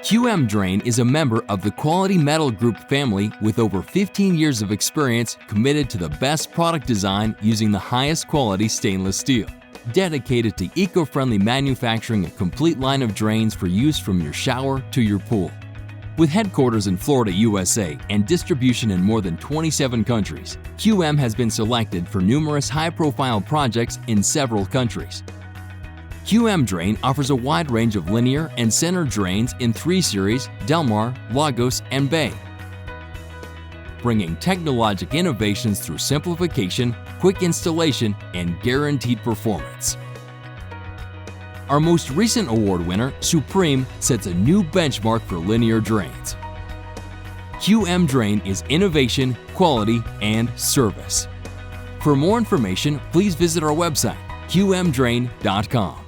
QM Drain is a member of the Quality Metal Group family with over 15 years of experience committed to the best product design using the highest quality stainless steel. Dedicated to eco-friendly manufacturing a complete line of drains for use from your shower to your pool. With headquarters in Florida, USA, and distribution in more than 27 countries, QM has been selected for numerous high-profile projects in several countries. QM Drain offers a wide range of linear and center drains in 3 series, Delmar, Lagos, and Bay. Bringing technologic innovations through simplification, quick installation, and guaranteed performance. Our most recent award winner, Supreme, sets a new benchmark for linear drains. QM Drain is innovation, quality, and service. For more information, please visit our website, qmdrain.com.